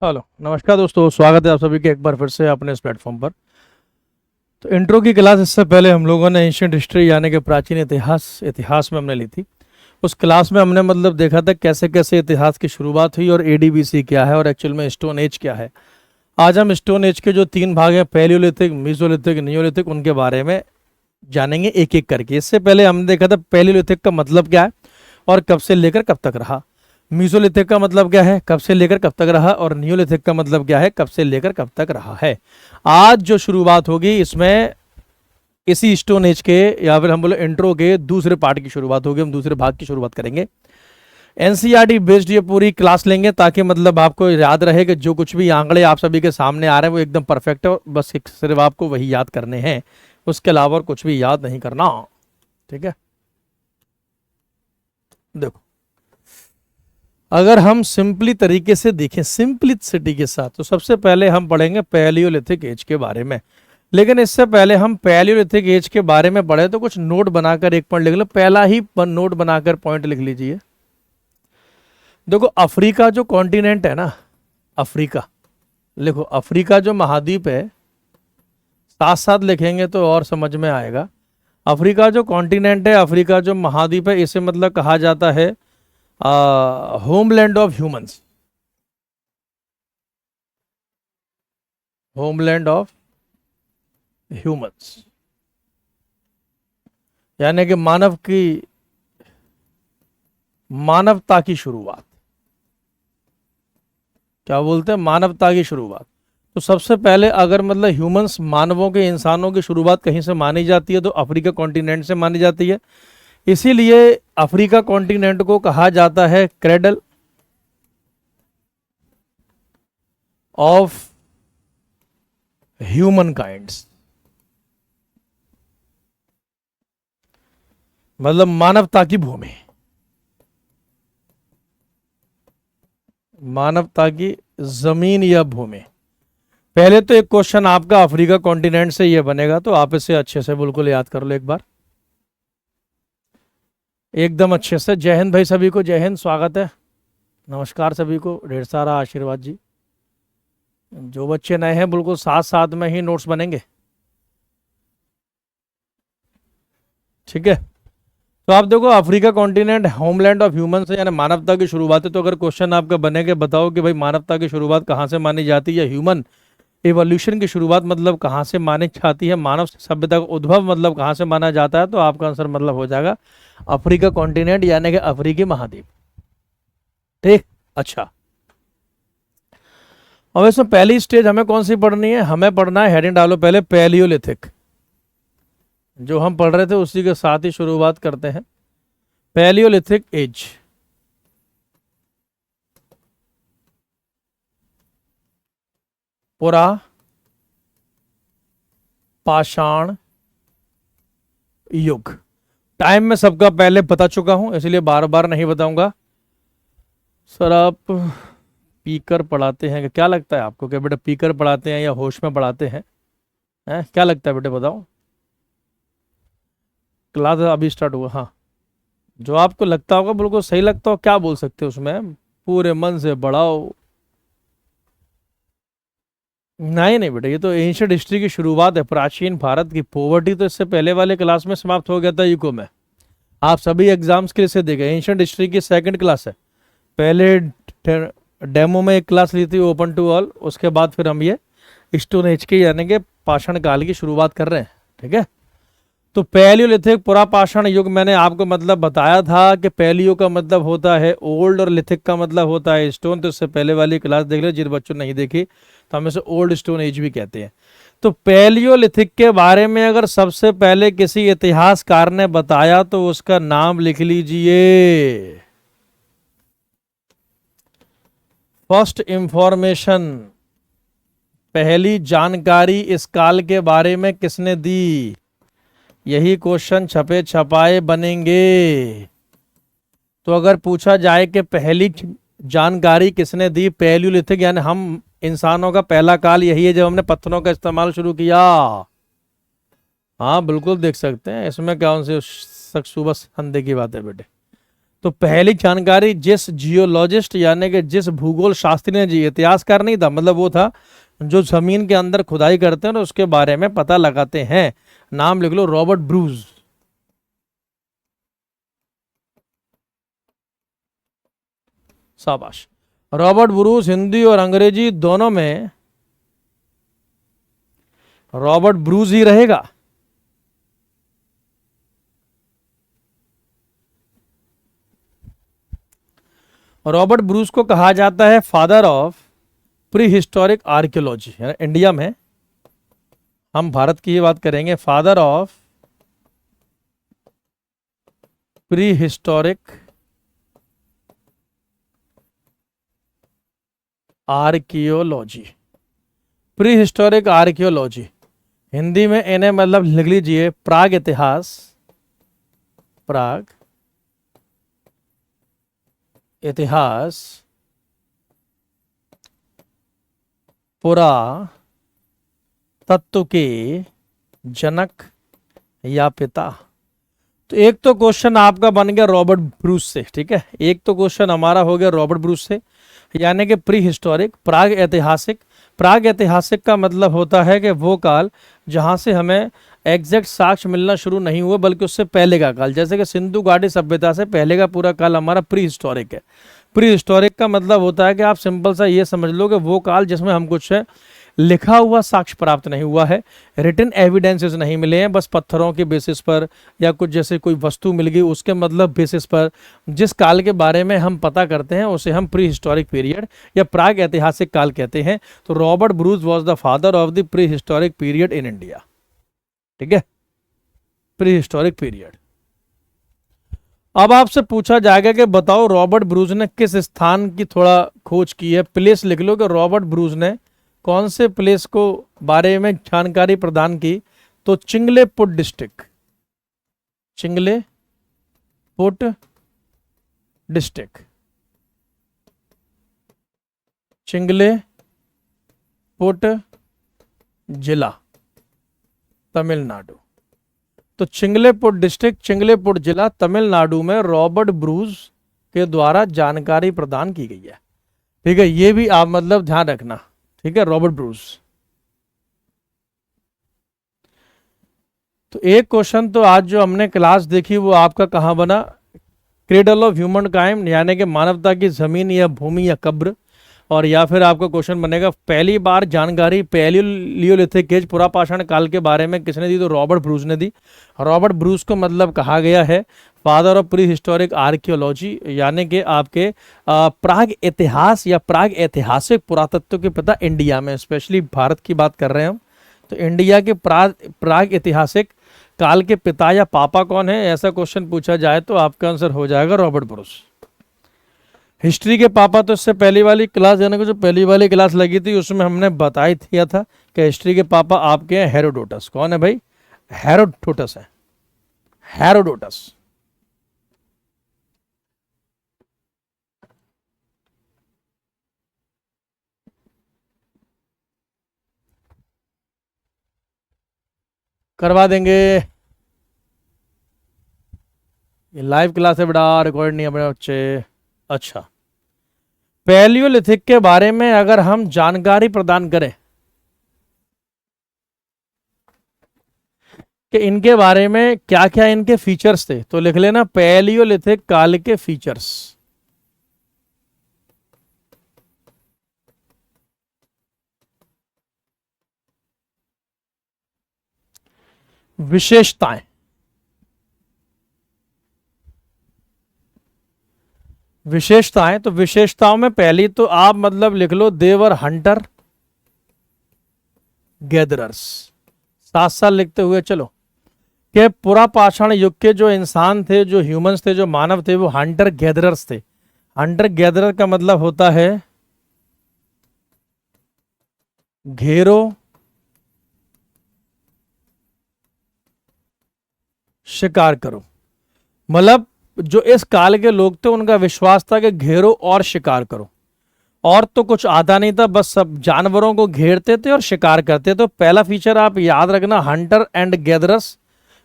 Hello, नमस्कार दोस्तों। स्वागत है आप सभी के एक बार फिर से अपने इस प्लेटफॉर्म पर। तो इंट्रो की क्लास इससे पहले हम लोगों ने एंशियंट हिस्ट्री यानी कि प्राचीन इतिहास में हमने ली थी। उस क्लास में हमने देखा था कैसे कैसे इतिहास की शुरुआत हुई और एडीबीसी क्या है और एक्चुअल में स्टोन एज क्या है। आज हम स्टोन एज के जो 3 भाग हैं, पैलियोलिथिक, मीसोलिथिक, नियोलिथिक, उनके बारे में जानेंगे एक एक करके। इससे पहले हमने देखा था पैलियोलिथिक का मतलब क्या है और कब से लेकर कब तक रहा। मीसोलिथिक का मतलब क्या है, कब से लेकर कब तक रहा। और नियोलिथिक का मतलब क्या है, कब से लेकर कब तक रहा है। आज जो शुरुआत होगी इसमें इसी स्टोन एज के या फिर हम बोले इंट्रो के दूसरे पार्ट की शुरुआत होगी। हम दूसरे भाग की शुरुआत करेंगे। एनसीईआरटी बेस्ड ये पूरी क्लास लेंगे ताकि आपको याद रहे कि जो कुछ भी आंकड़े आप सभी के सामने आ रहे हैं वो एकदम परफेक्ट है। बस सिर्फ आपको वही याद करने हैं, उसके अलावा और कुछ भी याद नहीं करना। ठीक है, देखो, अगर हम सिंपली तरीके से देखें, सिंपलिसिटी के साथ, तो सबसे पहले हम पढ़ेंगे पैलियोलिथिक एज के बारे में। लेकिन इससे पहले हम पैलियोलिथिक एज के बारे में पढ़े तो कुछ नोट बनाकर एक पॉइंट लिख लो। पहला ही नोट बनाकर पॉइंट लिख लीजिए। देखो, अफ्रीका जो कॉन्टिनेंट है ना, अफ्रीका, लिखो अफ्रीका जो महाद्वीप है, साथ साथ लिखेंगे तो और समझ में आएगा। अफ्रीका जो कॉन्टिनेंट है, अफ्रीका जो महाद्वीप है, इसे कहा जाता है homeland of humans. Homeland of humans यानी कि मानवता की शुरुआत। क्या बोलते हैं, मानवता की शुरुआत। तो सबसे पहले अगर ह्यूमंस, मानवों के, इंसानों की शुरुआत कहीं से मानी जाती है तो अफ्रीका कॉन्टिनेंट से मानी जाती है। इसीलिए अफ्रीका कॉन्टिनेंट को कहा जाता है क्रेडल ऑफ ह्यूमन काइंड्स, मानवता की भूमि, मानवता की जमीन या भूमि। पहले तो एक क्वेश्चन आपका अफ्रीका कॉन्टिनेंट से ये बनेगा, तो आप इसे अच्छे से बिल्कुल याद कर लो एक बार, एकदम अच्छे से। जय हिंद भाई सभी को, जय हिंद, स्वागत है, नमस्कार सभी को, ढेर सारा आशीर्वाद जी। जो बच्चे नए हैं बिल्कुल साथ साथ में ही नोट्स बनेंगे, ठीक है। तो आप देखो, Africa continent homeland of human से यानी मानवता की शुरुआत है। तो अगर क्वेश्चन आपका बनेगा, बताओ कि भाई मानवता की शुरुआत कहाँ से मानी जाती है, ह्यूमन एवोल्यूशन की शुरुआत कहाँ से मानी जाती है, मानव सभ्यता का उद्भव कहाँ से माना जाता है, तो आपका आंसर हो जाएगा अफ्रीका कॉन्टिनेंट यानी कि अफ्रीकी महाद्वीप। ठीक, अच्छा। अब इसमें पहली स्टेज हमें कौन सी पढ़नी है, हमें पढ़ना है, हेडिंग डालो पहले, पैलियोलिथिक। जो हम पढ़ रहे थे उसी के साथ ही शुरुआत करते हैं। पैलियोलिथिक एज, पुरा पाषाण युग। टाइम में सबका पहले बता चुका हूं, इसलिए बार बार नहीं बताऊंगा। सर आप पीकर पढ़ाते हैं क्या लगता है आपको, क्या बेटा पीकर पढ़ाते हैं या होश में पढ़ाते हैं, क्या लगता है बेटे, बताओ। क्लास अभी स्टार्ट हुआ, हाँ। जो आपको लगता होगा, बिल्कुल सही लगता हो, क्या बोल सकते हो उसमें, पूरे मन से पढ़ाओ। नहीं नहीं बेटा, ये तो एंशियंट हिस्ट्री की शुरुआत है, प्राचीन भारत की। पॉवर्टी तो इससे पहले वाले क्लास में समाप्त हो गया था, यूको में। आप सभी एग्जाम्स के लिए से देखे, एंशियंट हिस्ट्री की सेकंड क्लास है। पहले डेमो में एक क्लास ली थी, ओपन टू ऑल। उसके बाद फिर हम ये स्टोन एज के यानी कि पाषाण काल की शुरुआत कर रहे हैं, ठीक है। तो पैलियोलिथिक, पुरापाषाण युग, मैंने आपको बताया था कि पैलियो का होता है ओल्ड और लिथिक का होता है स्टोन। तो इससे पहले वाली क्लास देख लो, जिन बच्चों ने नहीं देखी, तो हम इसे ओल्ड स्टोन एज भी कहते हैं। तो पैलियोलिथिक के बारे में अगर सबसे पहले किसी इतिहासकार ने बताया तो उसका नाम लिख लीजिए। फर्स्ट इंफॉर्मेशन, पहली जानकारी इस काल के बारे में किसने दी, यही क्वेश्चन छपे छपाए बनेंगे। तो अगर पूछा जाए कि पहली जानकारी किसने दी, पैलियोलिथिक यानी हम इंसानों का पहला काल यही है जब हमने पत्थरों का इस्तेमाल शुरू किया। हाँ बिल्कुल देख सकते हैं, इसमें कौन सी सुबह संडे की बात है बेटे। तो पहली जानकारी जिस जियोलॉजिस्ट यानी कि जिस भूगोल शास्त्री ने, जी इतिहासकार नहीं था, मतलब वो था जो जमीन के अंदर खुदाई करते हैं और उसके बारे में पता लगाते हैं, नाम लिख लो, रॉबर्ट ब्रूज। शाबाश। रॉबर्ट ब्रूस, हिंदी और अंग्रेजी दोनों में रॉबर्ट ब्रूस ही रहेगा। रॉबर्ट ब्रूस को कहा जाता है father of pre historic archaeology. India में, हम भारत की ये बात करेंगे, father of pre historic archaeology. Pre historic archaeology Hindi में इन्हें मतलब लिख लीजिए प्राग इतिहास, प्राग इतिहास पुरा तत्व के जनक या पिता। तो एक तो क्वेश्चन आपका बन गया रॉबर्ट ब्रूस से, ठीक है, एक तो क्वेश्चन हमारा हो गया रॉबर्ट ब्रूस से, यानी कि प्री हिस्टोरिक, प्राग ऐतिहासिक। प्राग ऐतिहासिक का मतलब होता है कि वो काल जहाँ से हमें एग्जैक्ट साक्ष्य मिलना शुरू नहीं हुआ, बल्कि उससे पहले का काल, जैसे कि सिंधु घाटी सभ्यता से पहले का पूरा काल हमारा प्री हिस्टोरिक है। प्री हिस्टोरिक का मतलब होता है कि आप सिंपल सा ये समझ लो कि वो काल जिसमें हम कुछ है लिखा हुआ साक्ष्य प्राप्त नहीं हुआ है, रिटन एविडेंसेस नहीं मिले हैं, बस पत्थरों के बेसिस पर या कुछ जैसे कोई वस्तु मिल गई उसके मतलब बेसिस पर जिस काल के बारे में हम पता करते हैं उसे हम प्री हिस्टोरिक पीरियड या प्राग ऐतिहासिक काल कहते हैं। तो Robert Bruce was the father of the pre historic period in India, ठीक है, प्री हिस्टोरिक पीरियड। अब आपसे पूछा जाएगा कि बताओ रॉबर्ट ब्रूस ने किस स्थान की थोड़ा खोज की है, प्लेस लिख लो कि रॉबर्ट ब्रूस ने कौन से प्लेस को बारे में जानकारी प्रदान की। तो चिंगलेपुट डिस्ट्रिक्ट, चिंगलेपुट डिस्ट्रिक्ट, चिंगलेपुट जिला, तमिलनाडु। तो चिंगलेपुट डिस्ट्रिक्ट, चिंगलेपुट जिला, तमिलनाडु में रॉबर्ट ब्रूस के द्वारा जानकारी प्रदान की गई है, ठीक है, ये भी आप मतलब ध्यान रखना, ठीक है, रॉबर्ट ब्रूस। तो एक क्वेश्चन तो आज जो हमने क्लास देखी वो आपका कहाँ बना, क्रेडल ऑफ ह्यूमन काइंड, यानी कि मानवता की जमीन या भूमि या कब्र। और या फिर आपका क्वेश्चन बनेगा पहली बार जानकारी पैलियोलिथिक एज, पुरापाषाण काल के बारे में किसने दी, तो रॉबर्ट ब्रूस ने दी। रॉबर्ट ब्रूस को मतलब कहा गया है father of pre historic archaeology, यानी कि आपके प्राग इतिहास या प्राग ऐतिहासिक पुरातत्व के पिता इंडिया में, स्पेशली भारत की बात कर रहे हैं हम। तो इंडिया के प्राग ऐतिहासिक काल के पिता या पापा कौन है, ऐसा क्वेश्चन पूछा जाए तो आपका आंसर हो जाएगा रॉबर्ट ब्रूस। हिस्ट्री के पापा तो इससे पहली वाली क्लास, यानी कि जो पहली वाली क्लास लगी थी उसमें हमने बताई दिया था कि हिस्ट्री के पापा आपके हैं हेरोडोटस। कौन है भाई, हेरोडोटस है, हेरोडोटस। करवा देंगे, ये लाइव क्लास है बेटा, रिकॉर्ड नहीं है अपने बच्चे। अच्छा, पैलियोलिथिक के बारे में अगर हम जानकारी प्रदान करें कि इनके बारे में क्या क्या इनके फीचर्स थे, तो लिख लेना पैलियोलिथिक काल के फीचर्स। विशेषताएं, विशेषताएं, तो विशेषताओं में पहली तो आप मतलब लिख लो देवर हंटर गैदरर्स, साथ साथ लिखते हुए चलो कि पुरापाषाण युग के जो इंसान थे, जो ह्यूमंस थे, जो मानव थे, वो हंटर गैदरर्स थे। हंटर गैदरर का मतलब होता है घेरो शिकार करो। मतलब जो इस काल के लोग थे उनका विश्वास था कि घेरो और शिकार करो, और तो कुछ आता नहीं था, बस सब जानवरों को घेरते थे और शिकार करते। तो पहला फीचर आप याद रखना, हंटर एंड गैदरर्स,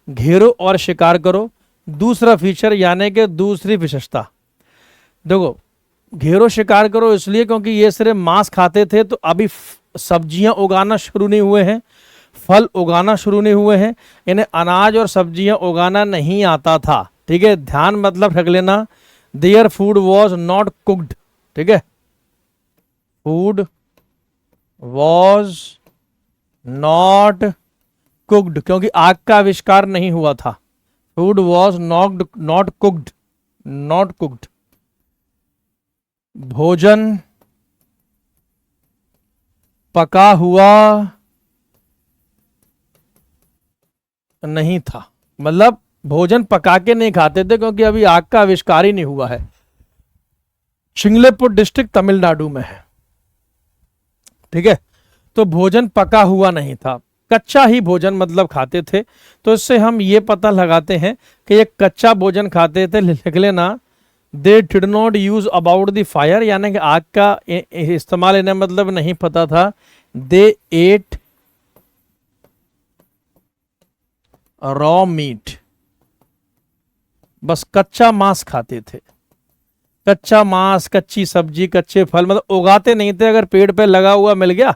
घेरो और शिकार करो। दूसरा फीचर यानी कि दूसरी विशेषता, देखो घेरो शिकार करो इसलिए क्योंकि ये सिर्फ मांस खाते थे, तो अभी सब्जियां उगाना शुरू नहीं हुए हैं, फल उगाना शुरू नहीं हुए हैं, इन्हें अनाज और सब्जियां उगाना नहीं आता था। ठीक है, ध्यान मतलब रख लेना, their food was not cooked. ठीक है, फूड वॉज नॉट कुक्ड, क्योंकि आग का आविष्कार नहीं हुआ था। Food was not cooked, not cooked. भोजन पका हुआ नहीं था, मतलब भोजन पका के नहीं खाते थे क्योंकि अभी आग का आविष्कार ही नहीं हुआ है। शिंगलेपुर डिस्ट्रिक्ट तमिलनाडु में है। ठीक है, तो भोजन पका हुआ नहीं था, कच्चा ही भोजन मतलब खाते थे। तो इससे हम ये पता लगाते हैं कि ये कच्चा भोजन खाते थे। लिख लेना, they did not use about the fire, यानी कि आग का इस्तेमाल इन्हें मतलब नहीं पता था। दे एट रॉ मीट, बस कच्चा मांस खाते थे। कच्चा मांस, कच्ची सब्जी, कच्चे फल मतलब उगाते नहीं थे। अगर पेड़ पे लगा हुआ मिल गया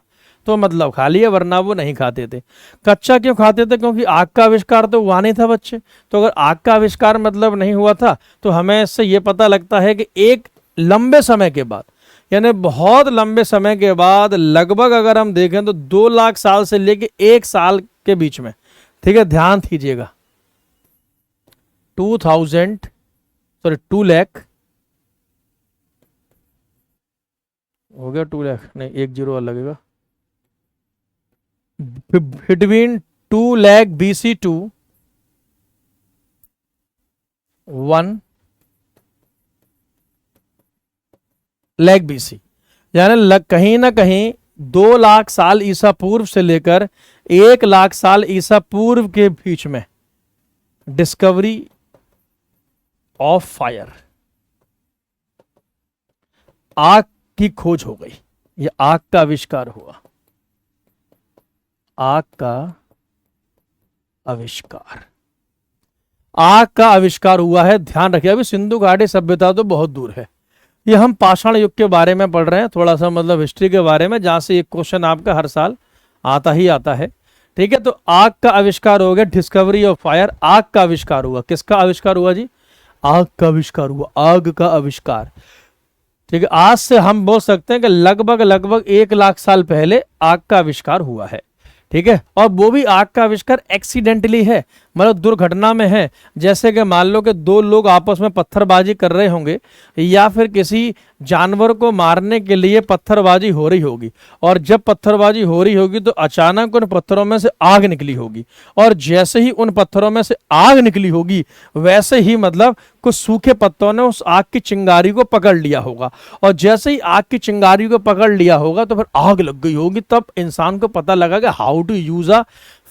तो मतलब खा लिया, वरना वो नहीं खाते थे। कच्चा क्यों खाते थे? क्योंकि आग का आविष्कार तो हुआ नहीं था बच्चे। तो अगर आग का आविष्कार मतलब नहीं हुआ था तो हमें इससे ये पता लगता है कि एक लंबे समय के बाद, यानी बहुत लंबे समय के बाद, लगभग अगर हम देखें तो 2 लाख साल से लेके 1 साल के बीच में, ठीक है, ध्यान दीजिएगा, 2 लाख हो गया, 2 लाख नहीं, 1 जीरो और लगेगा। Between 2 lakh BC to 1 lakh BC, यानी कहीं ना कहीं 2 लाख साल ईसा पूर्व से लेकर 1 लाख साल ईसा पूर्व के बीच में डिस्कवरी ऑफ फायर, आग की खोज हो गई। ये आग का आविष्कार हुआ, आग का आविष्कार, आग का आविष्कार हुआ है। ध्यान रखिए, अभी सिंधु घाटी सभ्यता तो बहुत दूर है। ये हम पाषाण युग के बारे में पढ़ रहे हैं, थोड़ा सा मतलब हिस्ट्री के बारे में, जहां से एक क्वेश्चन आपका हर साल आता ही आता है। ठीक है, तो आग का आविष्कार हो गया, डिस्कवरी ऑफ फायर, आग का आविष्कार हुआ। किसका आविष्कार हुआ जी? आग का आविष्कार हुआ, आग का आविष्कार। ठीक है, आज से हम बोल सकते हैं कि लगभग 1 लाख साल पहले आग का आविष्कार हुआ है। ठीक है, और वो भी आग का आविष्कार एक्सीडेंटली है, मतलब दुर्घटना में है। जैसे कि मान लो कि 2 लोग आपस में पत्थरबाजी कर रहे होंगे, या फिर किसी जानवर को मारने के लिए पत्थरबाजी हो रही होगी, और जब पत्थरबाजी हो रही होगी तो अचानक उन पत्थरों में से आग निकली होगी, और जैसे ही उन पत्थरों में से आग निकली होगी वैसे ही मतलब कुछ सूखे पत्तों ने उस आग की चिंगारी को पकड़ लिया होगा, और जैसे ही आग की चिंगारी को पकड़ लिया होगा तो फिर आग लग गई होगी। तब इंसान को पता लगा कि how to use a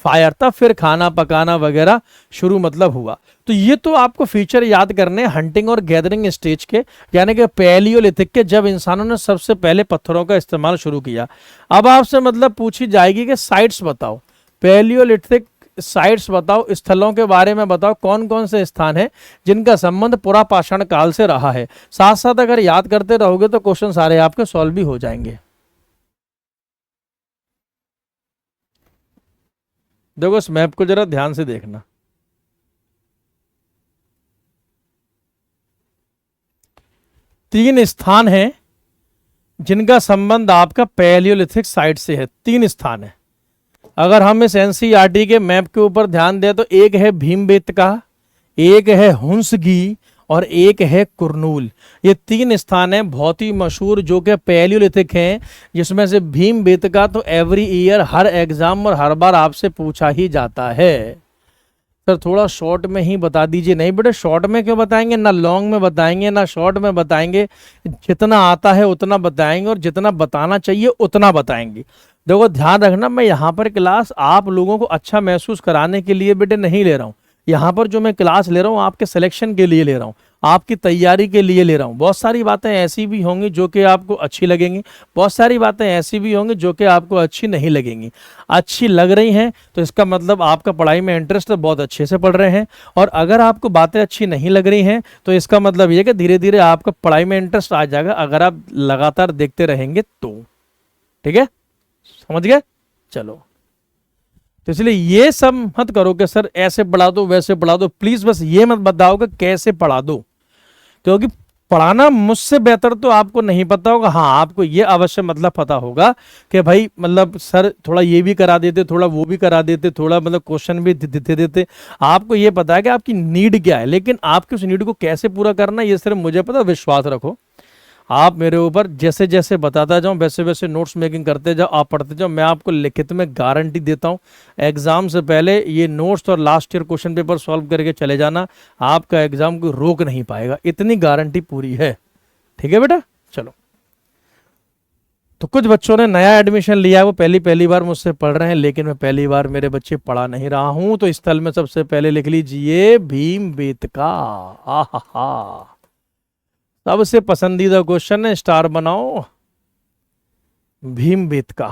fire, तब फिर खाना पकाना वगैरह शुरू मतलब हुआ। तो ये तो आपको फीचर याद करने हंटिंग और गैदरिंग स्टेज के, यानी कि पैलियोलिथिक के, जब इंसानों ने सबसे पहले पत्थरों का इस्तेमाल शुरू किया। अब आपसे मतलब पूछी जाएगी कि साइट्स बताओ, पैलियोलिथिक साइट्स बताओ, स्थलों के बारे में बताओ, कौन कौन से स्थान है जिनका संबंध पुरा पाषाण काल से रहा है। साथ साथ अगर याद करते रहोगे तो क्वेश्चन सारे आपके सॉल्व भी हो जाएंगे। देखो इस मैप को जरा ध्यान से देखना, तीन स्थान हैं जिनका संबंध आपका पैलियोलिथिक साइट से है। 3 स्थान है। अगर हम इस एनसीईआरटी के मैप के ऊपर ध्यान दें तो एक है भीमबेटका, एक है हुंसगी और एक है कुरनूल। ये 3 स्थान हैं बहुत ही मशहूर जो कि पैलियोलिथिक हैं, जिसमें से भीमबेटका तो एवरी ईयर हर एग्जाम और हर बार आपसे पूछा ही जाता है। सर थोड़ा शॉर्ट में ही बता दीजिए। नहीं बेटे, शॉर्ट में क्यों बताएंगे, ना लॉन्ग में बताएंगे ना शॉर्ट में बताएंगे, जितना आता है उतना बताएंगे और जितना बताना चाहिए उतना बताएंगे। देखो ध्यान रखना, मैं यहाँ पर क्लास आप लोगों को अच्छा महसूस कराने के लिए बेटे नहीं ले रहा हूँ। यहाँ पर जो मैं क्लास ले रहा हूँ आपके सिलेक्शन के लिए ले रहा हूँ, आपकी तैयारी के लिए ले रहा हूँ। बहुत सारी बातें ऐसी भी होंगी जो कि आपको अच्छी लगेंगी, बहुत सारी बातें ऐसी भी होंगी जो कि आपको अच्छी नहीं लगेंगी। अच्छी लग रही हैं तो इसका मतलब आपका पढ़ाई में इंटरेस्ट है, बहुत अच्छे से पढ़ रहे हैं। और अगर आपको बातें अच्छी नहीं लग रही हैं तो इसका मतलब ये कि धीरे धीरे आपका पढ़ाई में इंटरेस्ट आ जाएगा, अगर आप लगातार देखते रहेंगे तो। ठीक है, समझ गए? चलो, तो इसलिए ये सब मत करो कि सर ऐसे पढ़ा दो वैसे पढ़ा दो, प्लीज बस ये मत बताओ कि कैसे पढ़ा दो, क्योंकि पढ़ाना मुझसे बेहतर तो आपको नहीं पता होगा। हाँ, आपको ये अवश्य मतलब पता होगा कि भाई मतलब सर थोड़ा ये भी करा देते, थोड़ा वो भी करा देते, थोड़ा मतलब क्वेश्चन भी दे देते। आपको ये पता है कि आपकी नीड क्या है, लेकिन आपकी उस नीड को कैसे पूरा करना है ये सिर्फ मुझे पता। विश्वास रखो, आप मेरे ऊपर जैसे जैसे बताता जाऊं वैसे वैसे नोट्स मेकिंग करते जाओ, आप पढ़ते जाओ। मैं आपको लिखित में गारंटी देता हूं, एग्जाम से पहले ये नोट्स और last year question paper solve करके चले जाना, आपका एग्जाम कोई रोक नहीं पाएगा, इतनी गारंटी पूरी है। ठीक है बेटा, चलो। तो कुछ बच्चों ने नया एडमिशन लिया है, वो पहली पहली बार मुझसे पढ़ रहे हैं, लेकिन मैं पहली बार मेरे बच्चे पढ़ा नहीं रहा हूं। तो स्थल में सबसे पहले लिख लीजिए भीम बेतका। आहा, सबसे पसंदीदा क्वेश्चन है, स्टार बनाओ। भीम बेतका,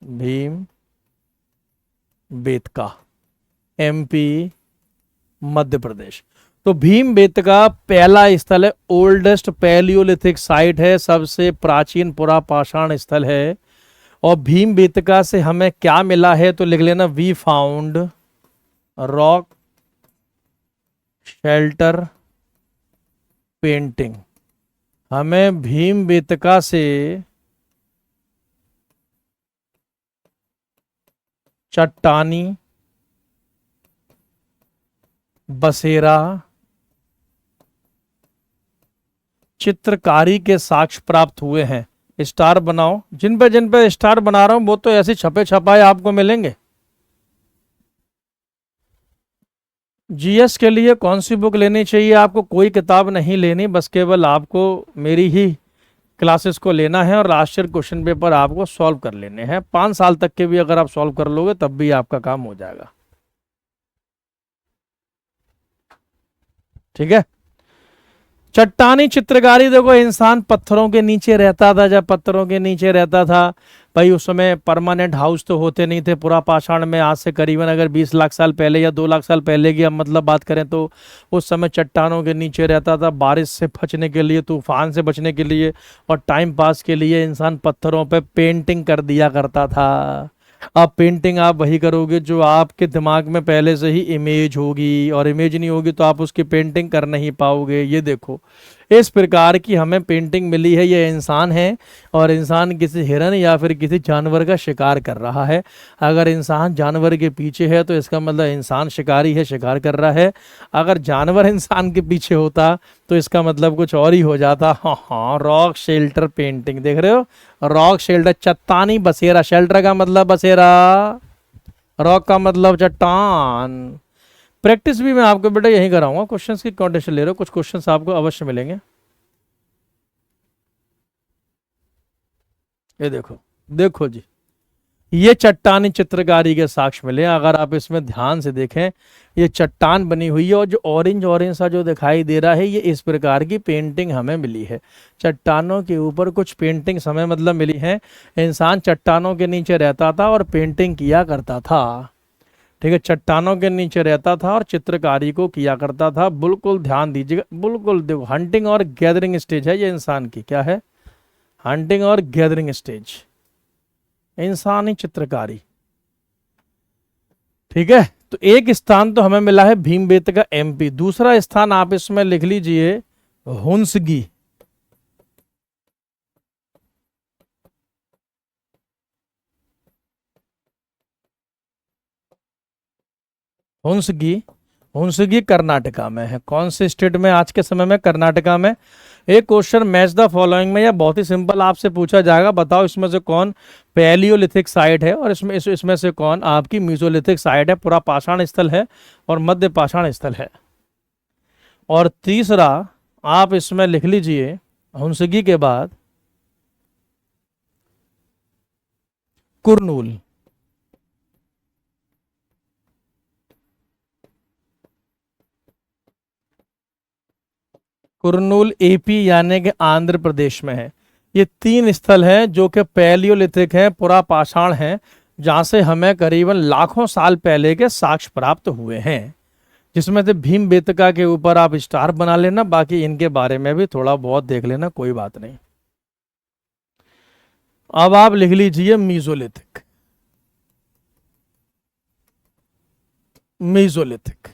भीम बेतका, एमपी, मध्य प्रदेश। तो भीम बेतका पहला स्थल है, ओल्डेस्ट पैलियोलिथिक साइट है, सबसे प्राचीन पुरा पाषाण स्थल है। और भीम बेतका से हमें क्या मिला है तो लिख लेना, we found rock shelter painting. हमें भीम बेतका से चट्टानी बसेरा चित्रकारी के साक्ष्य प्राप्त हुए हैं। स्टार बनाओ, जिन पे स्टार बना रहा हूं वो तो ऐसे छपे छपाए आपको मिलेंगे। जीएस के लिए कौन सी बुक लेनी चाहिए? आपको कोई किताब नहीं लेनी, बस केवल आपको मेरी ही क्लासेस को लेना है और लास्ट ईयर क्वेश्चन पेपर आपको सॉल्व कर लेने हैं। 5 साल तक के भी अगर आप सॉल्व कर लोगे तब भी आपका काम हो जाएगा। ठीक है। चट्टानी चित्रकारी, देखो इंसान पत्थरों के नीचे रहता था, जब पत्थरों के नीचे रहता था भाई उस समय परमानेंट हाउस तो होते नहीं थे पूरा पाषाण में। आज से करीबन अगर 20 लाख साल पहले या 2 लाख साल पहले की हम मतलब बात करें तो उस समय चट्टानों के नीचे रहता था, बारिश से बचने के लिए, तूफान से बचने के लिए और टाइम पास के लिए इंसान पत्थरों पे पेंटिंग कर दिया करता था। अब पेंटिंग आप वही करोगे जो आपके दिमाग में पहले से ही इमेज होगी, और इमेज नहीं होगी तो आप उसकी पेंटिंग कर नहीं पाओगे। ये देखो, इस प्रकार की हमें पेंटिंग मिली है, ये इंसान है और इंसान किसी हिरन या फिर किसी जानवर का शिकार कर रहा है। अगर इंसान जानवर के पीछे है तो इसका मतलब इंसान शिकारी है, शिकार कर रहा है। अगर जानवर इंसान के पीछे होता तो इसका मतलब कुछ और ही हो जाता। हाँ हाँ, रॉक शेल्टर पेंटिंग देख रहे हो, रॉक शेल्टर, चट्टानी बसेरा, शेल्टर का मतलब बसेरा, रॉक का मतलब चट्टान। प्रैक्टिस भी मैं आपको बेटा यही कराऊंगा, क्वेश्चंस की कॉन्टेस्ट ले रहे हो, कुछ क्वेश्चंस आपको अवश्य मिलेंगे। ये देखो, देखो जी, ये चट्टानी चित्रकारी के साक्ष्य मिले। अगर आप इसमें ध्यान से देखें, ये चट्टान बनी हुई है और जो ऑरेंज ऑरेंज सा जो दिखाई दे रहा है, ये इस प्रकार की पेंटिंग हमें मिली है। चट्टानों के ऊपर कुछ पेंटिंग्स हमें मतलब मिली हैं। इंसान चट्टानों के नीचे रहता था और पेंटिंग किया करता था। ठीक है, चट्टानों के नीचे रहता था और चित्रकारी को किया करता था। बिल्कुल ध्यान दीजिएगा, बिल्कुल देखो, हंटिंग और गैदरिंग स्टेज है ये इंसान की। क्या है? हंटिंग और गैदरिंग स्टेज, इंसानी चित्रकारी। ठीक है, तो एक स्थान तो हमें मिला है भीमबेटका एमपी। दूसरा स्थान आप इसमें लिख लीजिए हुंसगी। हुंसगी, हुंसगी कर्नाटका में है। कौन से स्टेट में? आज के समय में कर्नाटका में। एक क्वेश्चन मैच द फॉलोइंग में, या बहुत ही सिंपल आपसे पूछा जाएगा, बताओ इसमें से कौन पैलियोलिथिक साइट है और इसमें से कौन आपकी मीसोलिथिक साइट है, पूरा पाषाण स्थल है और मध्य पाषाण स्थल है। और तीसरा आप इसमें लिख लीजिए हुंसगी के बाद कुरनूल। कुरनूल एपी यानी कि आंध्र प्रदेश में है। ये 3 स्थल हैं जो कि पैलियोलिथिक हैं, पुरापाषाण हैं, जहाँ से हमें करीबन लाखों साल पहले के साक्ष्य प्राप्त हुए हैं, जिसमें से भीमबेटका के ऊपर आप स्टार बना लेना, बाकी इनके बारे में भी थोड़ा बहुत देख लेना, कोई बात नहीं। अब आप लिख लीजिए मीजोलिथिक। मीजोलिथिक,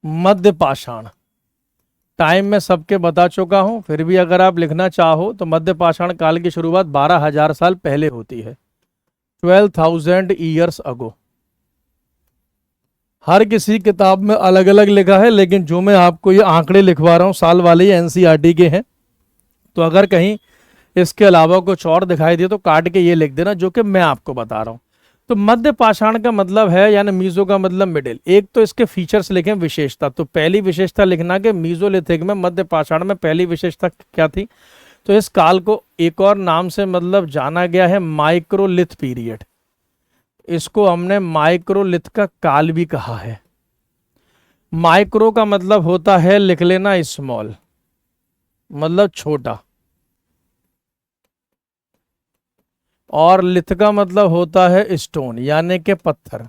मध्य पाषाण। टाइम में सबके बता चुका हूं, फिर भी अगर आप लिखना चाहो तो मध्य पाषाण काल की शुरुआत 12,000 साल पहले होती है, 12,000 ईयर्स अगो। हर किसी किताब में अलग अलग लिखा है, लेकिन जो मैं आपको ये आंकड़े लिखवा रहा हूं साल वाले ये एनसीईआरटी के हैं, तो अगर कहीं इसके अलावा कुछ और दिखाई दे तो काट के ये लिख देना जो कि मैं आपको बता रहा हूं। तो मध्य पाषाण का मतलब है, यानी मीजो का मतलब मिडिल। एक तो इसके फीचर्स लिखें, विशेषता। तो पहली विशेषता लिखना कि मीजोलिथिक में, मध्य पाषाण में पहली विशेषता क्या थी, तो इस काल को एक और नाम से मतलब जाना गया है, माइक्रोलिथ पीरियड। इसको हमने माइक्रोलिथ का काल भी कहा है। माइक्रो का मतलब होता है, लिख लेना, स्मॉल, मतलब छोटा, और लिथ का मतलब होता है स्टोन, यानी कि पत्थर।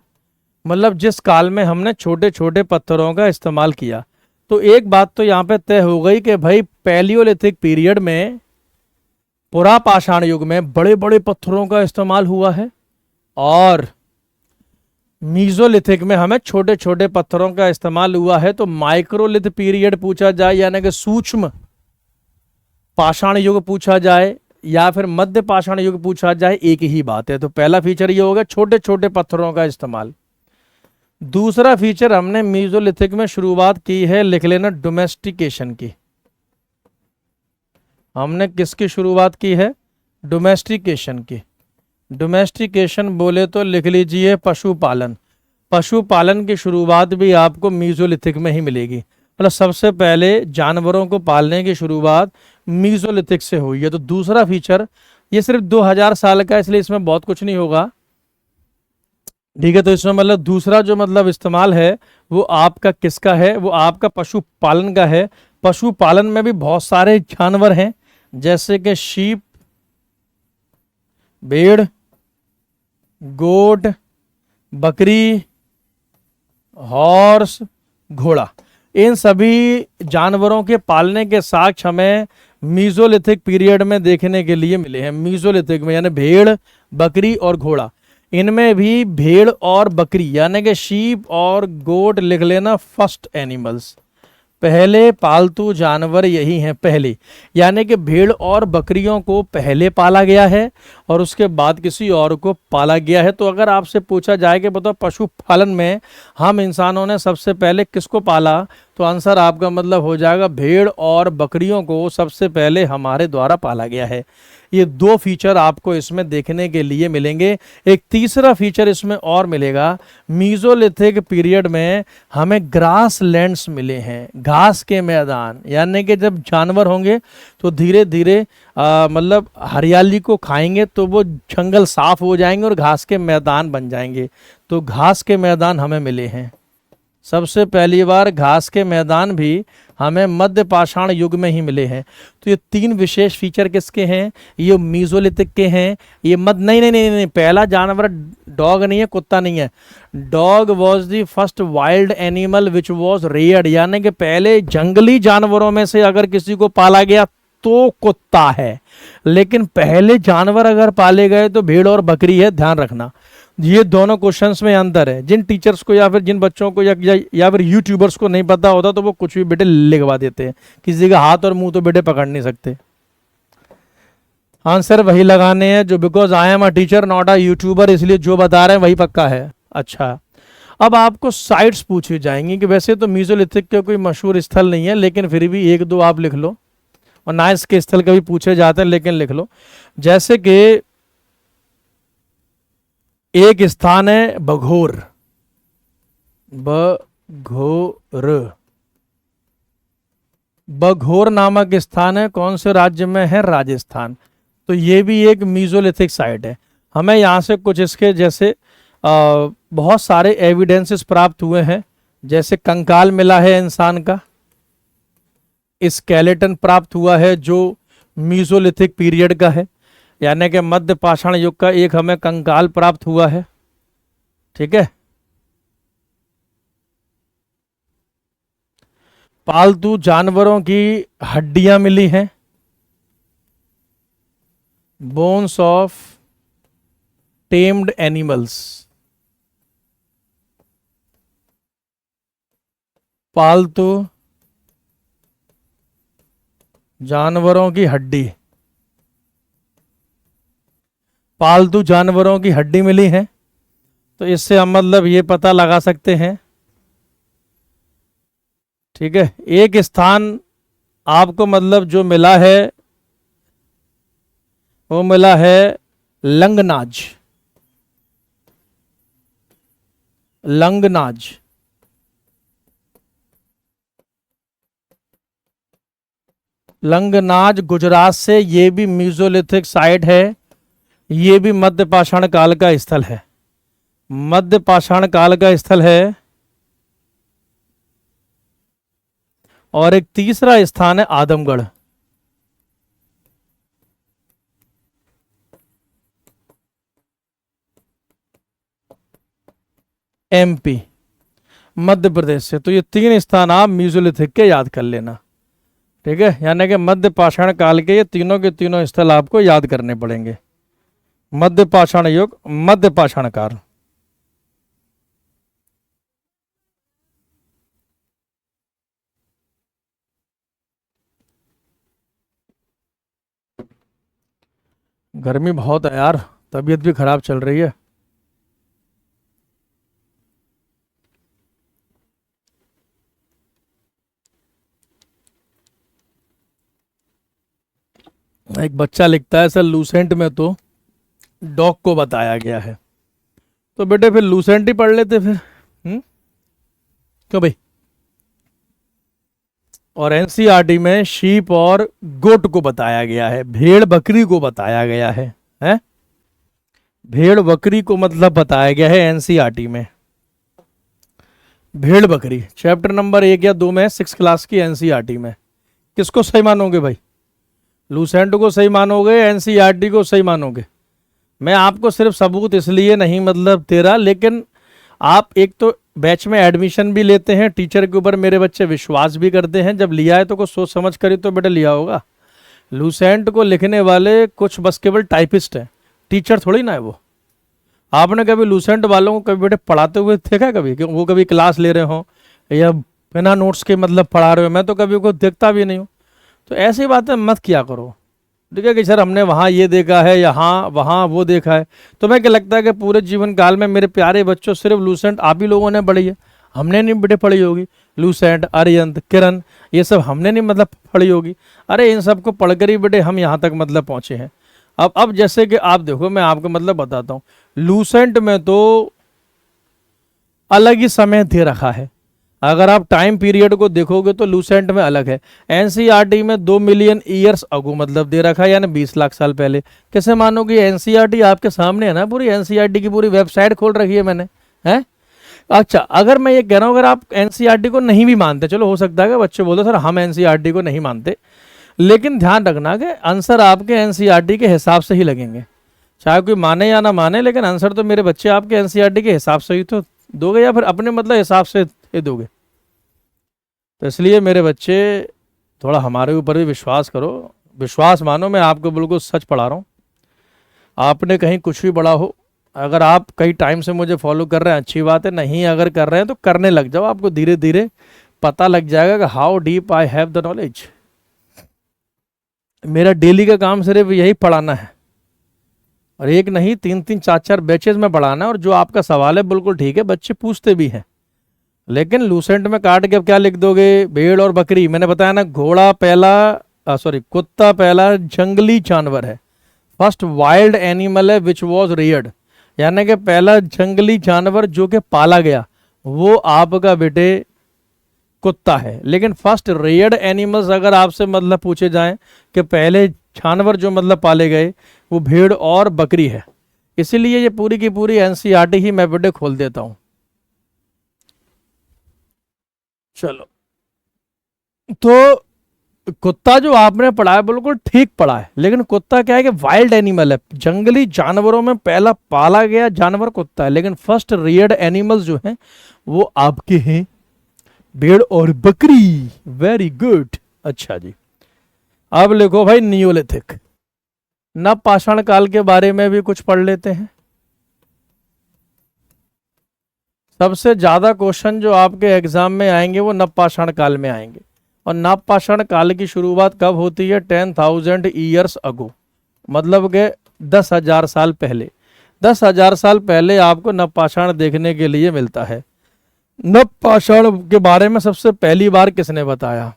मतलब जिस काल में हमने छोटे छोटे पत्थरों का इस्तेमाल किया। तो एक बात तो यहाँ पे तय हो गई कि भाई पैलियोलिथिक पीरियड में, पुरापाषाण युग में बड़े बड़े पत्थरों का इस्तेमाल हुआ है, और मीजोलिथिक में हमें छोटे छोटे पत्थरों का इस्तेमाल हुआ है। तो माइक्रोलिथ पीरियड पूछा जाए, यानी कि सूक्ष्म पाषाण युग पूछा जाए, या फिर मध्य पाषाण युग पूछा जाए, एक ही बात है। तो पहला फीचर ये होगा, छोटे छोटे पत्थरों का इस्तेमाल। दूसरा फीचर, हमने मीजोलिथिक में शुरुआत की है, लिख लेना, डोमेस्टिकेशन की। हमने किसकी शुरुआत की है? डोमेस्टिकेशन की। डोमेस्टिकेशन बोले तो लिख लीजिए पशुपालन। पशुपालन की शुरुआत भी आपको मीजोलिथिक में ही मिलेगी। मतलब सबसे पहले जानवरों को पालने की शुरुआत मीजोलिथिक से हुई है। तो दूसरा फीचर, ये सिर्फ 2000 साल का है, इसलिए इसमें बहुत कुछ नहीं होगा, ठीक है। तो इसमें मतलब दूसरा जो मतलब इस्तेमाल है वो आपका किसका है? वो आपका पशुपालन का है। पशुपालन में भी बहुत सारे जानवर हैं, जैसे कि शीप, भेड़, गोट, बकरी, हॉर्स, घोड़ा। इन सभी जानवरों के पालने के साक्ष्य हमें मीजोलिथिक पीरियड में देखने के लिए मिले हैं। मीजोलिथिक में, यानी भेड़, बकरी और घोड़ा। इनमें भी भेड़ और बकरी, यानी कि शीप और गोट लिख लेना, फर्स्ट एनिमल्स, पहले पालतू जानवर यही हैं, पहले। यानी कि भेड़ और बकरियों को पहले पाला गया है और उसके बाद किसी और को पाला गया है। तो अगर आपसे पूछा जाए कि बताओ पशुपालन में हम इंसानों ने सबसे पहले किसको पाला, तो आंसर आपका मतलब हो जाएगा भेड़ और बकरियों को सबसे पहले हमारे द्वारा पाला गया है। ये 2 फीचर आपको इसमें देखने के लिए मिलेंगे। एक तीसरा फीचर इसमें और मिलेगा, मीजोलिथिक पीरियड में हमें ग्रास लैंड्स मिले हैं, घास के मैदान। यानी कि जब जानवर होंगे तो धीरे धीरे मतलब हरियाली को खाएंगे तो वो जंगल साफ हो जाएंगे और घास के मैदान बन जाएंगे। तो घास के मैदान हमें मिले हैं। सबसे पहली बार घास के मैदान भी हमें मध्य पाषाण युग में ही मिले हैं। तो ये 3 विशेष फीचर किसके हैं? ये मीजोलिथिक के हैं। ये नहीं, पहला जानवर डॉग नहीं है, कुत्ता नहीं है। Dog was the first wild animal which was reared, यानी कि पहले जंगली जानवरों में से अगर किसी को पाला गया तो कुत्ता है। लेकिन पहले जानवर अगर पाले गए तो भेड़ और बकरी है, ध्यान रखना। ये दोनों क्वेश्चंस में अंतर है। जिन टीचर्स को या फिर जिन बच्चों को या फिर यूट्यूबर्स को नहीं पता होता तो वो कुछ भी बेटे लिखवा देते हैं, किसी का हाथ और मुंह तो बेटे पकड़ नहीं सकते। आंसर वही लगाने हैं जो, because I am a teacher not a YouTuber, इसलिए जो बता रहे हैं वही पक्का है। अच्छा, अब आपको साइट्स पूछी जाएंगी कि वैसे तो मीजोलिथिक के कोई मशहूर स्थल नहीं है, लेकिन फिर भी 1-2 आप लिख लो, और ना इसके स्थल कभी पूछे जाते हैं लेकिन लिख लो। जैसे कि एक स्थान है बघोर, बघोर नामक स्थान है, कौन से राज्य में है? राजस्थान। तो ये भी एक मीजोलिथिक साइट है। हमें यहाँ से कुछ इसके जैसे बहुत सारे एविडेंसेस प्राप्त हुए हैं, जैसे कंकाल मिला है इंसान का, स्केलेटन प्राप्त हुआ है जो मीसोलिथिक पीरियड का है, यानी कि मध्य पाषाण युग का एक हमें कंकाल प्राप्त हुआ है। ठीक है। पालतू जानवरों की हड्डियां मिली हैं, बोन्स ऑफ टेम्ड एनिमल्स। पालतू जानवरों की हड्डी, पालतू जानवरों की हड्डी मिली है। तो इससे हम मतलब ये पता लगा सकते हैं, ठीक है, एक स्थान आपको मतलब जो मिला है वो मिला है लंगनाज। लंगनाज लंगनाज गुजरात से, ये भी मीसोलिथिक साइट है, ये भी मध्य पाषाण काल का स्थल है, मध्य पाषाण काल का स्थल है। और एक तीसरा स्थान है आदमगढ़। एमपी, मध्य प्रदेश से। तो ये 3 स्थान आप मीसोलिथिक के याद कर लेना। ठीक है, यानी कि मध्य पाषाण काल के ये तीनों के तीनों स्थल आपको याद करने पड़ेंगे। मध्य पाषाण युग, मध्य पाषाण काल। गर्मी बहुत है यार, तबीयत भी खराब चल रही है। एक बच्चा लिखता है सर लूसेंट में तो डॉग को बताया गया है। तो बेटे फिर लूसेंट ही पढ़ लेते फिर। क्यों भाई? और एनसीईआरटी में शीप और गोट को बताया गया है, भेड़ बकरी को बताया गया है, हैं? भेड़ बकरी को मतलब बताया गया है एनसीईआरटी में। भेड़ बकरी चैप्टर नंबर 1 या 2 में, 6 क्लास की एनसीईआरटी में। किसको सही मानोगे भाई? लूसेंट को सही मानोगे, एनसीईआरटी को सही मानोगे? मैं आपको सिर्फ सबूत इसलिए नहीं मतलब दे रहा, लेकिन आप एक तो बैच में एडमिशन भी लेते हैं, टीचर के ऊपर मेरे बच्चे विश्वास भी करते हैं, जब लिया है तो कुछ सोच समझ कर ही तो बेटा लिया होगा। लूसेंट को लिखने वाले कुछ बस केवल टाइपिस्ट हैं, टीचर थोड़ी ना है वो। आपने कभी लूसेंट वालों को कभी बेटे पढ़ाते हुए देखा कभी कि वो कभी क्लास ले रहे हो या बिना नोट्स के मतलब पढ़ा रहे हो? मैं तो कभी को देखता भी नहीं हूँ। तो ऐसी बातें मत किया करो, ठीक है, कि सर हमने वहाँ ये देखा है, यहाँ वहाँ वो देखा है। तो मैं क्या लगता है कि पूरे जीवन काल में मेरे प्यारे बच्चों सिर्फ लूसेंट आप ही लोगों ने पढ़ी है, हमने नहीं बेटे पढ़ी होगी। लूसेंट, अरिहंत, किरण, ये सब हमने नहीं मतलब पढ़ी होगी। अरे इन सबको पढ़कर ही बेटे हम यहाँ तक मतलब पहुँचे हैं। अब जैसे कि आप देखो, मैं आपको मतलब बताता हूँ, लूसेंट में तो अलग ही समय दे रखा है। अगर आप टाइम पीरियड को देखोगे तो लूसेंट में अलग है। एनसीईआरटी में 2 मिलियन ईयर्स अगो मतलब दे रखा है, यानी 20 लाख साल पहले। कैसे मानोगे? एनसीईआरटी आपके सामने है ना, पूरी एनसीईआरटी की पूरी वेबसाइट खोल रखी है मैंने, है? अच्छा, अगर मैं ये कह रहा हूँ अगर आप एनसीईआरटी को नहीं भी मानते, चलो हो सकता है कि बच्चे बोलते सर हम एनसीईआरटी को नहीं मानते, लेकिन ध्यान रखना कि आंसर आपके एनसीईआरटी के हिसाब से ही लगेंगे, चाहे कोई माने या ना माने, लेकिन आंसर तो मेरे बच्चे आपके एनसीईआरटी के हिसाब से ही तो दोगे, या फिर अपने मतलब हिसाब से ये दोगे। तो इसलिए मेरे बच्चे थोड़ा हमारे ऊपर भी विश्वास करो, विश्वास मानो, मैं आपको बिल्कुल सच पढ़ा रहा हूँ। आपने कहीं कुछ भी पढ़ा हो, अगर आप कई टाइम से मुझे फॉलो कर रहे हैं अच्छी बात है, नहीं अगर कर रहे हैं तो करने लग जाओ, आपको धीरे धीरे पता लग जाएगा कि how deep I have the knowledge. मेरा डेली का काम सिर्फ यही पढ़ाना है, और एक नहीं 3-3 4-4 बैचेज में पढ़ाना है। और जो आपका सवाल है बिल्कुल ठीक है, बच्चे पूछते भी हैं, लेकिन लूसेंट में काट के अब क्या लिख दोगे? भेड़ और बकरी। मैंने बताया ना, घोड़ा पहला कुत्ता पहला जंगली जानवर है, फर्स्ट वाइल्ड एनिमल है विच वॉज रेयर्ड, यानी कि पहला जंगली जानवर जो कि पाला गया वो आपका बेटे कुत्ता है। लेकिन फर्स्ट रेयर्ड एनिमल्स अगर आपसे मतलब पूछे जाएं कि पहले जानवर जो मतलब पाले गए, वो भेड़ और बकरी है। इसीलिए ये पूरी की पूरी एनसीईआरटी ही मैं बेटे खोल देता हूं। चलो, तो कुत्ता जो आपने पढ़ा है बिल्कुल ठीक पढ़ा है, लेकिन कुत्ता क्या है कि वाइल्ड एनिमल है, जंगली जानवरों में पहला पाला गया जानवर कुत्ता है, लेकिन फर्स्ट रियर्ड एनिमल्स जो हैं वो आपके हैं भेड़ और बकरी। Very good. अच्छा जी, अब लिखो भाई नियोलिथिक। नवपाषाण काल के बारे में भी कुछ पढ़ लेते हैं। सबसे ज्यादा क्वेश्चन जो आपके एग्जाम में आएंगे वो नवपाषाण काल में आएंगे। और नवपाषाण काल की शुरुआत कब होती है? 10,000 ईयर्स अगो, मतलब के 10,000 साल पहले। 10,000 साल पहले आपको नवपाषाण देखने के लिए मिलता है। नवपाषाण के बारे में सबसे पहली बार किसने बताया?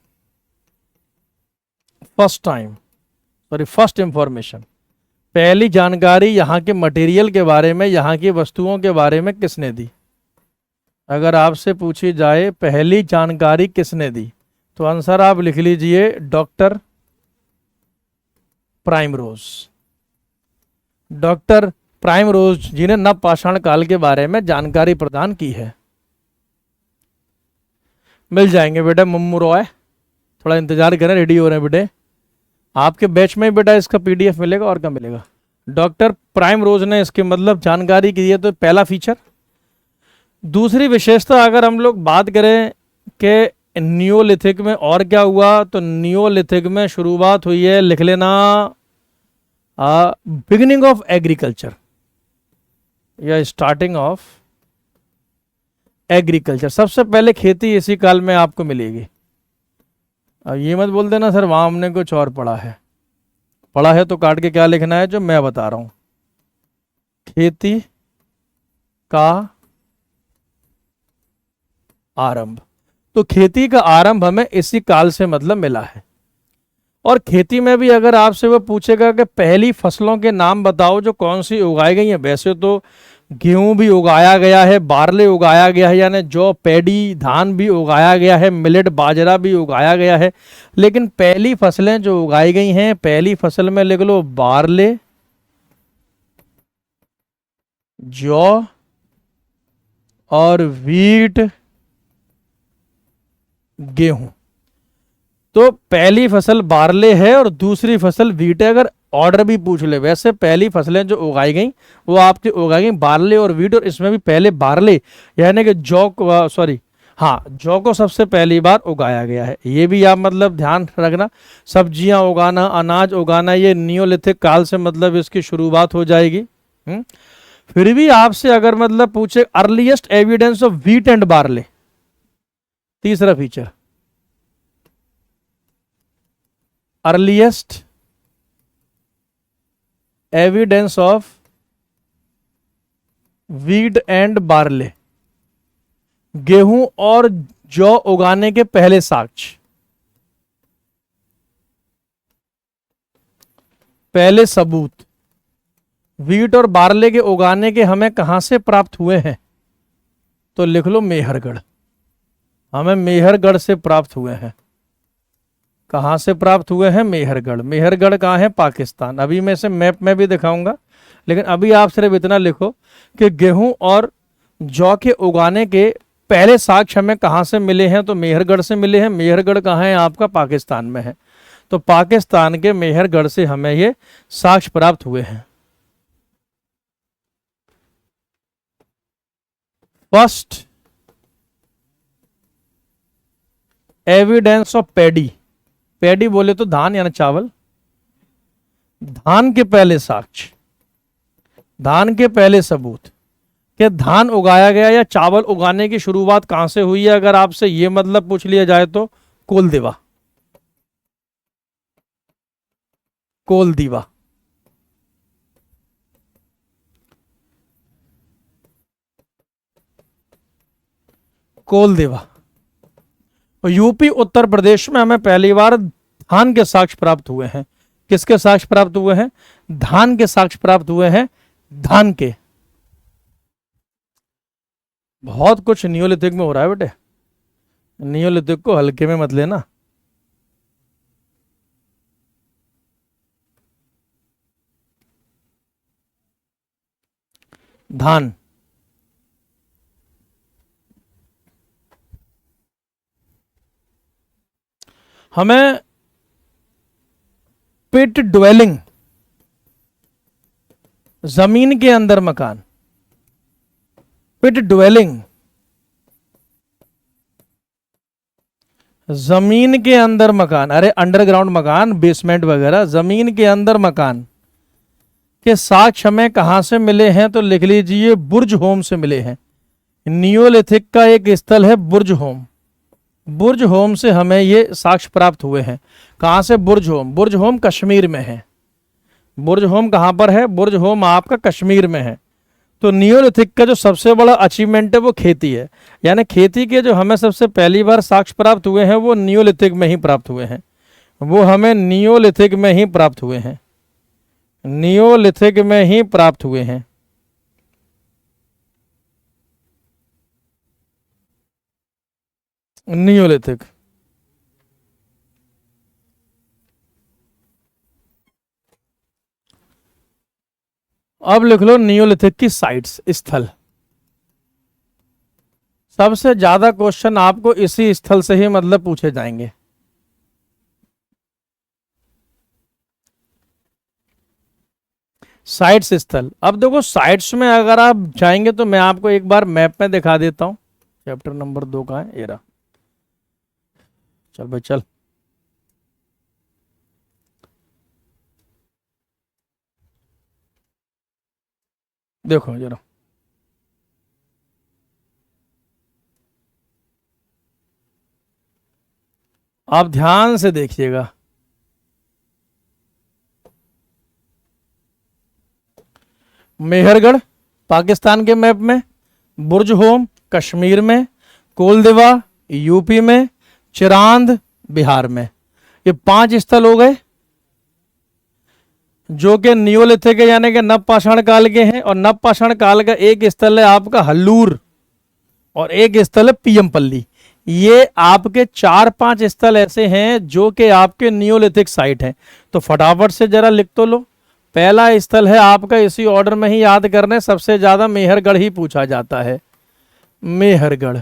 First time, sorry first information, पहली जानकारी यहाँ के मटेरियल के बारे में, यहाँ की वस्तुओं के बारे में किसने दी? अगर आपसे पूछी जाए पहली जानकारी किसने दी, तो आंसर आप लिख लीजिए डॉक्टर प्राइमरोज। डॉक्टर प्राइमरोज जी ने नवपाषाण काल के बारे में जानकारी प्रदान की है। मिल जाएंगे बेटा मुम्मू रॉय, थोड़ा इंतजार करें, रेडी हो रहे हैं बेटे। आपके बैच में बेटा इसका पीडीएफ मिलेगा, और क्या मिलेगा। डॉक्टर प्राइमरोज ने इसके मतलब जानकारी की है, तो पहला फीचर। दूसरी विशेषता अगर हम लोग बात करें कि नियोलिथिक में और क्या हुआ, तो नियोलिथिक में शुरुआत हुई है, लिख लेना, बिगिनिंग ऑफ एग्रीकल्चर या स्टार्टिंग ऑफ एग्रीकल्चर। सबसे पहले खेती इसी काल में आपको मिलेगी। अब ये मत बोल देना सर वहां हमने कुछ और पढ़ा है। पढ़ा है तो काट के क्या लिखना है जो मैं बता रहा हूं। खेती का आरंभ, तो खेती का आरंभ हमें इसी काल से मतलब मिला है। और खेती में भी अगर आपसे वो पूछेगा कि पहली फसलों के नाम बताओ जो कौन सी उगाई गई हैं, वैसे तो गेहूं भी उगाया गया है, बार्ले उगाया गया है, यानी जौ, पैडी, धान भी उगाया गया है, मिलेट, बाजरा भी उगाया गया है, लेकिन पहली फसलें जो उगाई गई हैं, पहली फसल में लिख लो बार्ले, जौ और वीट, गेहूं। तो पहली फसल बार्ले है और दूसरी फसल वीट है। अगर ऑर्डर भी पूछ ले, वैसे पहली फसलें जो उगाई गई वो आपकी उगाई गई बार्ले और वीट, और इसमें भी पहले बार्ले यानी कि जौ, सॉरी हाँ, जौ को सबसे पहली बार उगाया गया है। ये भी आप मतलब ध्यान रखना। सब्जियां उगाना, अनाज उगाना, ये नियोलिथिक काल से मतलब इसकी शुरुआत हो जाएगी। फिर भी आपसे अगर मतलब पूछे earliest evidence of wheat and barley, तीसरा feature, earliest evidence of wheat and barley, गेहूं और जौ उगाने के पहले साक्ष्य, पहले सबूत व्हीट और बार्ले के उगाने के हमें कहां से प्राप्त हुए हैं, तो लिख लो मेहरगढ़। हमें मेहरगढ़ से प्राप्त हुए हैं। कहां से प्राप्त हुए हैं? मेहरगढ़। मेहरगढ़ कहां है? पाकिस्तान। अभी मैं इसे मैप में भी दिखाऊंगा, लेकिन अभी आप सिर्फ इतना लिखो कि गेहूं और जौ के उगाने के पहले साक्ष्य हमें कहां से मिले हैं, तो मेहरगढ़ से मिले हैं। मेहरगढ़ कहां है? आपका पाकिस्तान में है। तो पाकिस्तान के मेहरगढ़ से हमें ये साक्ष्य प्राप्त हुए हैं। First evidence of paddy, paddy बोले तो धान यानी चावल, धान के पहले साक्ष्य, धान के पहले सबूत कि धान उगाया गया या चावल उगाने की शुरुआत कहां से हुई है। अगर आपसे यह मतलब पूछ लिया जाए तो कोलदीवा, कोलदीवा। कोलदीवा। और यूपी उत्तर प्रदेश में हमें पहली बार धान के साक्ष्य प्राप्त हुए हैं। किसके साक्ष्य प्राप्त हुए हैं? धान के साक्ष्य प्राप्त हुए हैं। धान के। बहुत कुछ नियोलिथिक में हो रहा है बेटे, नियोलिथिक को हल्के में मत लेना। धान, हमें पिट ड्वेलिंग, जमीन के अंदर मकान, पिट ड्वेलिंग, जमीन के अंदर मकान, अरे अंडरग्राउंड मकान, बेसमेंट वगैरह, जमीन के अंदर मकान के साक्ष्य हमें कहां से मिले हैं? तो लिख लीजिए बुर्ज होम से मिले हैं। नियोलिथिक का एक स्थल है बुर्ज होम, बुर्ज होम से हमें ये साक्ष्य प्राप्त हुए हैं। कहां से? बुर्ज होम। बुर्ज होम कश्मीर में है। बुर्ज होम कहां पर है? बुर्ज होम आपका कश्मीर में है। तो नियोलिथिक का जो सबसे बड़ा अचीवमेंट है वो खेती है, यानी खेती के जो हमें सबसे पहली बार साक्ष्य प्राप्त हुए हैं वो नियोलिथिक में ही प्राप्त हुए हैं, वो हमें नियोलिथिक में ही प्राप्त हुए हैं, नियोलिथिक में ही प्राप्त हुए हैं। नियोलिथिक। अब लिख लो नियोलिथिक की साइट्स, स्थल। सबसे ज्यादा क्वेश्चन आपको इसी स्थल से ही मतलब पूछे जाएंगे। साइट्स, स्थल। अब देखो साइट्स में अगर आप जाएंगे तो मैं आपको एक बार मैप में दिखा देता हूं। चैप्टर नंबर 2 का है, ये रहा। चल भाई चल। देखो जरा, आप ध्यान से देखिएगा। मेहरगढ़ पाकिस्तान के मैप में, बुर्ज होम कश्मीर में, कोलदेवा यूपी में, चिरांद बिहार में, ये 5 स्थल हो गए जो कि नियोलिथिक है, यानी कि नवपाषाण काल के हैं। और नवपाषाण काल का एक स्थल है आपका हल्लूर और एक स्थल है पीयमपल्ली। ये आपके 4-5 स्थल ऐसे हैं जो कि आपके नियोलिथिक साइट हैं। तो फटाफट से जरा लिख तो लो। पहला स्थल है आपका, इसी ऑर्डर में ही याद करने, सबसे ज्यादा मेहरगढ़ ही पूछा जाता है। मेहरगढ़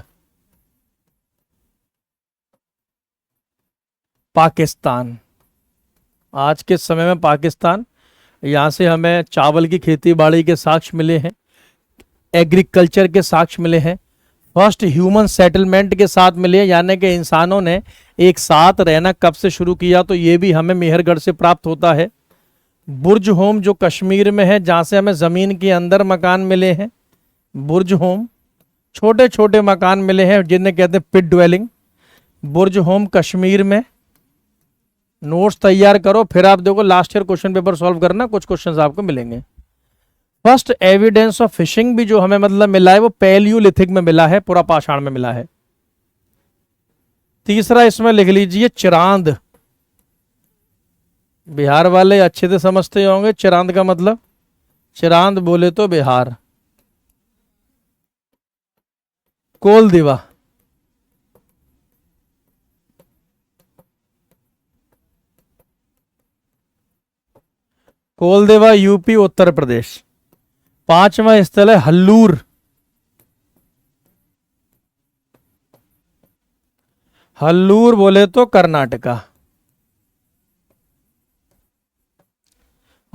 पाकिस्तान, आज के समय में पाकिस्तान, यहां से हमें चावल की खेती बाड़ी के साक्ष्य मिले हैं, एग्रीकल्चर के साक्ष्य मिले हैं, फर्स्ट ह्यूमन सेटलमेंट के साथ मिले, यानी कि इंसानों ने एक साथ रहना कब से शुरू किया, तो ये भी हमें मेहरगढ़ से प्राप्त होता है। बुर्ज होम जो कश्मीर में है, जहां से हमें जमीन के अंदर मकान मिले हैं, बुर्ज होम, छोटे छोटे मकान मिले हैं जिन्हें कहते हैं पिट ड्वेलिंग, बुर्ज होम कश्मीर में। नोट्स तैयार करो, फिर आप देखो last year question paper solve करना, कुछ क्वेश्चंस आपको मिलेंगे। फर्स्ट एविडेंस ऑफ फिशिंग भी जो हमें मतलब मिला है वो पैलियोलिथिक में मिला है, पूरा पाषाण में मिला है। तीसरा इसमें लिख लीजिए चिरांद, बिहार वाले अच्छे से समझते होंगे चिरांद का मतलब, चिरांद बोले तो बिहार। कोलदेवा, कोलदेवा यूपी उत्तर प्रदेश। 5वां स्थल है हल्लूर, हल्लूर बोले तो कर्नाटका।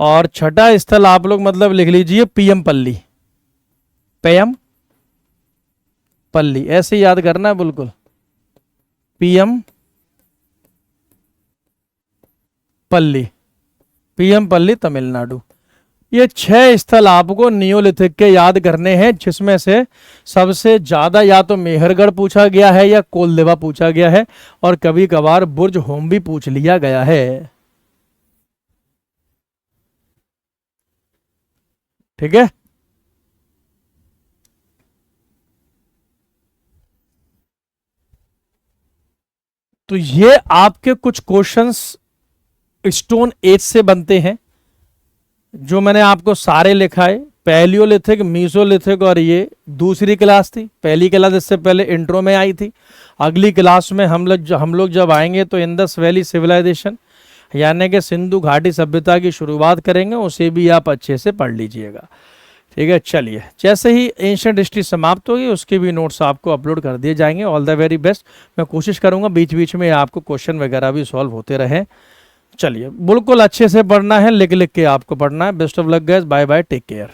और छठा स्थल आप लोग मतलब लिख लीजिए पीयमपल्ली, पयम पल्ली, ऐसे याद करना है बिल्कुल, पीएम पल्ली, पीएम पल्ली तमिलनाडु। ये 6 स्थल आपको नियोलिथिक के याद करने हैं, जिसमें से सबसे ज्यादा या तो मेहरगढ़ पूछा गया है या कोलदेवा पूछा गया है, और कभी कभार बुर्ज होम भी पूछ लिया गया है। ठीक है, तो ये आपके कुछ क्वेश्चंस स्टोन एज से बनते हैं, जो मैंने आपको सारे लिखा है। पैलियोलिथिक, मीसोलिथिक, और ये दूसरी क्लास थी। पहली क्लास इससे पहले इंट्रो में आई थी। अगली क्लास में हम लोग जब आएंगे तो इंडस वैली सिविलाइजेशन यानी कि सिंधु घाटी सभ्यता की शुरुआत करेंगे, उसे भी आप अच्छे से पढ़ लीजिएगा। ठीक है, चलिए, जैसे ही एंशिएंट हिस्ट्री समाप्त होगी उसके भी नोट्स आपको अपलोड कर दिए जाएंगे। All the very best. मैं कोशिश करूंगा बीच बीच में आपको क्वेश्चन वगैरह भी सॉल्व होते रहे। चलिए बिल्कुल अच्छे से पढ़ना है, लिख लिख के आपको पढ़ना है। Best of luck guys, bye bye, take care.